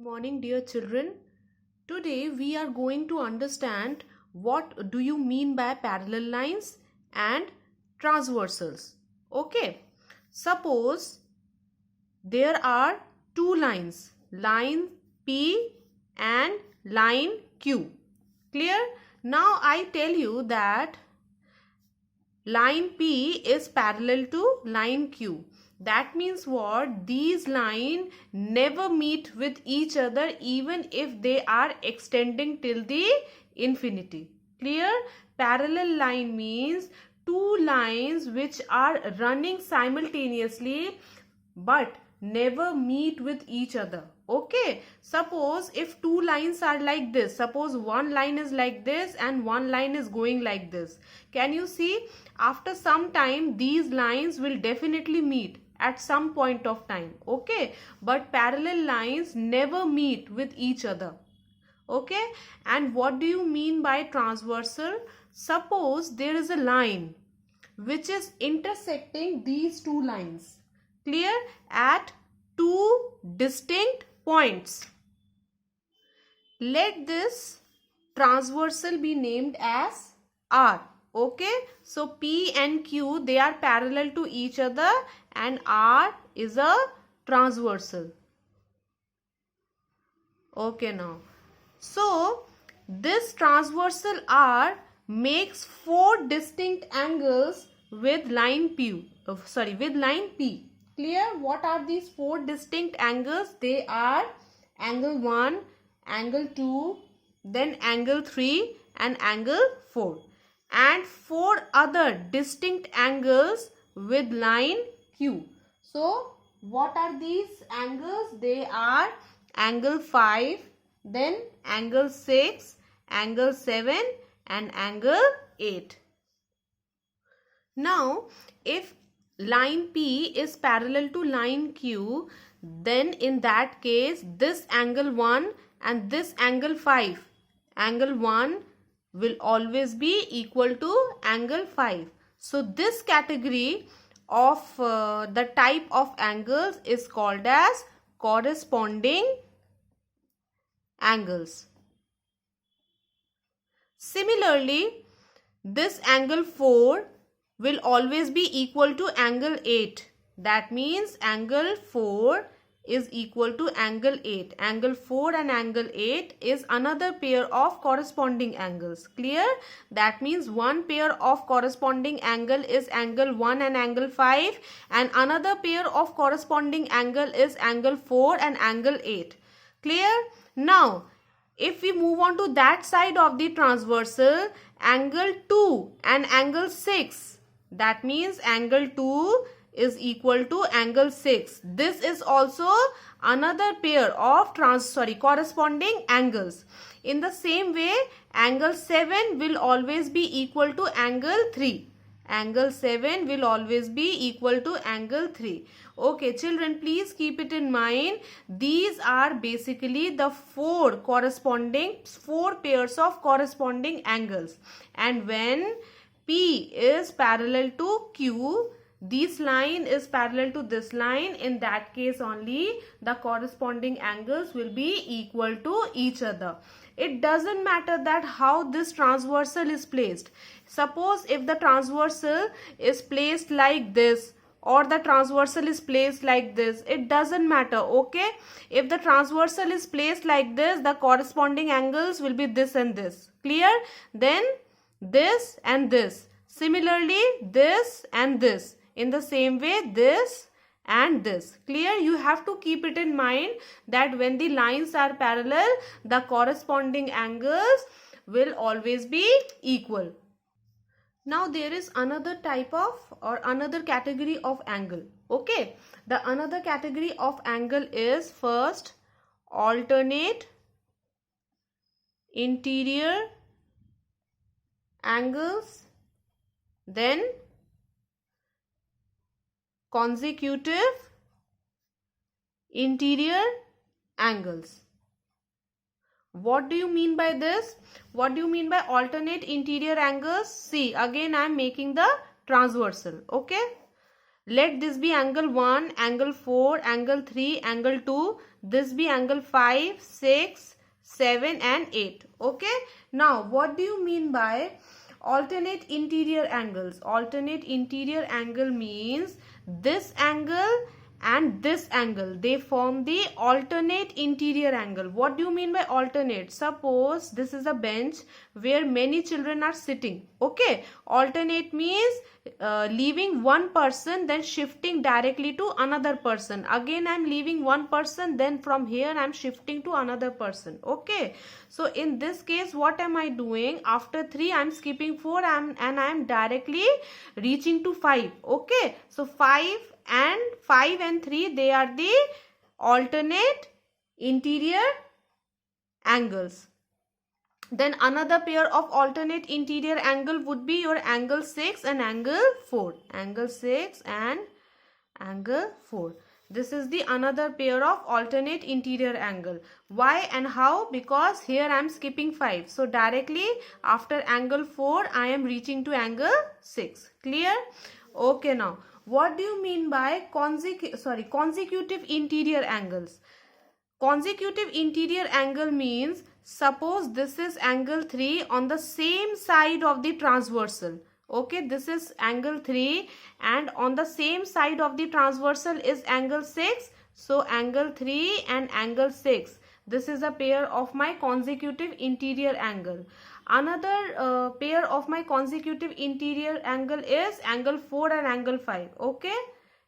Morning, dear children. Today we are going to understand what do you mean by parallel lines and transversals. Okay. Suppose there are two lines, line P and line Q. Clear? Now I tell you that line P is parallel to line Q. That means what? These lines never meet with each other even if they are extending till the infinity. Clear? Parallel line means two lines which are running simultaneously but never meet with each other. Okay, suppose if two lines are like this, suppose one line is like this and one line is going like this, can you see? After some time these lines will definitely meet at some point of time. Okay, but parallel lines never meet with each other. Okay, and what do you mean by transversal? Suppose there is a line which is intersecting these two lines. Clear? At two distinct points. Let this transversal be named as R. Okay, so P and Q, they are parallel to each other and R is a transversal. Okay, now so this transversal R makes four distinct angles with line P. With line P. Clear? What are these four distinct angles? They are angle 1, angle 2, then angle 3 and angle 4. And four other distinct angles with line Q. So what are these angles? They are angle 5, then angle 6, angle 7 and angle 8. Now if line P is parallel to line Q, then in that case this angle 1 and this angle 5, angle 1 will always be equal to angle 5. So this category of the type of angles is called as corresponding angles. Similarly, this angle 4 will always be equal to angle 8. That means angle 4 is equal to angle 8. Angle 4 and angle 8 is another pair of corresponding angles. Clear? That means one pair of corresponding angle is angle 1 and angle 5 and another pair of corresponding angle is angle 4 and angle 8. Clear? Now if we move on to that side of the transversal, angle 2 and angle 6, that means angle 2 is equal to angle 6. This is also another pair of corresponding angles. In the same way, angle 7 will always be equal to angle 3. Angle 7 will always be equal to angle 3. Okay, children, please keep it in mind. These are basically the four pairs of corresponding angles. And when P is parallel to Q, this line is parallel to this line, in that case only the corresponding angles will be equal to each other. It doesn't matter that how this transversal is placed. Suppose if the transversal is placed like this or the transversal is placed like this, it doesn't matter. Okay, if the transversal is placed like this, the corresponding angles will be this and this. Clear? Then this and this. Similarly, this and this. In the same way, this and this. Clear? You have to keep it in mind that when the lines are parallel, the corresponding angles will always be equal. Now there is another type of or another category of angle. Okay, the another category of angle is first alternate interior angles, then consecutive interior angles. What do you mean by this? What do you mean by alternate interior angles? See, again I am making the transversal. Okay, let this be angle 1, angle 4, angle 3, angle 2. this be angle 5, 6, 7 and 8. Okay. Now what do you mean by alternate interior angles? Alternate interior angle means this angle and this angle, they form the alternate interior angle. What do you mean by alternate? Suppose this is a bench where many children are sitting. Okay, alternate means leaving one person, then shifting directly to another person. Again I am leaving one person, then from here I am shifting to another person. Okay, so in this case what am I doing? After 3 I am skipping 4 and I am directly reaching to 5. Okay, so 5 and 3, they are the alternate interior angles. Then another pair of alternate interior angle would be your angle 6 and angle 4. Angle 6 and angle 4. This is the another pair of alternate interior angle. Why and how? Because here I am skipping 5. So directly after angle 4 I am reaching to angle 6. Clear? Okay, now what do you mean by consecutive interior angles? Consecutive interior angle means, suppose this is angle 3 on the same side of the transversal. Okay, this is angle 3 and on the same side of the transversal is angle 6. So angle 3 and angle 6. This is a pair of my consecutive interior angle. Another pair of my consecutive interior angle is angle 4 and angle 5. Okay,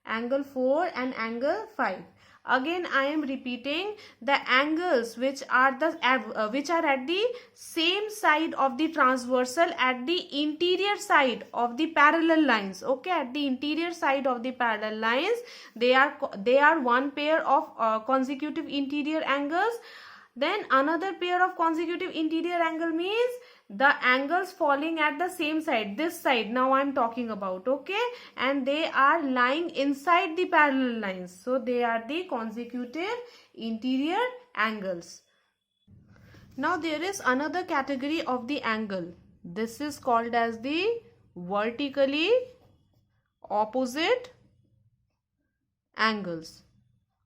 angle 4 and angle 5. Again I am repeating, the angles which are at the same side of the transversal at the interior side of the parallel lines. Okay, at the interior side of the parallel lines, they are one pair of consecutive interior angles. Then another pair of consecutive interior angle means the angles falling at the same side, this side now I am talking about. Okay, and they are lying inside the parallel lines, so they are the consecutive interior angles. Now there is another category of the angle. This is called as the vertically opposite angles.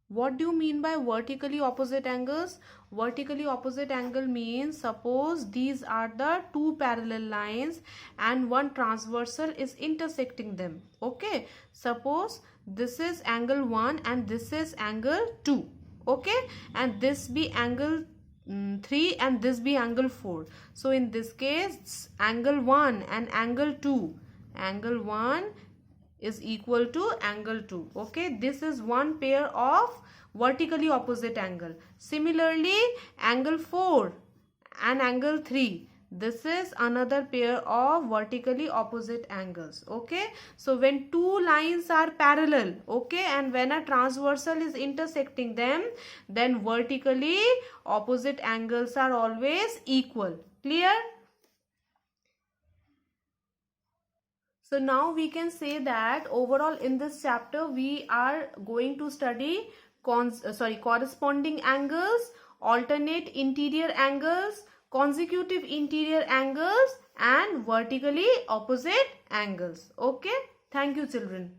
What do you mean by vertically opposite angles? Vertically opposite angle means, suppose these are the two parallel lines and one transversal is intersecting them. Okay, suppose this is angle 1 and this is angle 2. Okay, and this be angle 3 and this be angle 4. So in this case angle 1 and angle 2, angle 1 is equal to angle 2. Okay, this is one pair of vertically opposite angle. Similarly, angle 4 and angle 3, this is another pair of vertically opposite angles. Okay, so when two lines are parallel, okay, and when a transversal is intersecting them, then vertically opposite angles are always equal. Clear? So now we can say that overall in this chapter we are going to study corresponding angles, alternate interior angles, consecutive interior angles and vertically opposite angles. Okay, thank you children.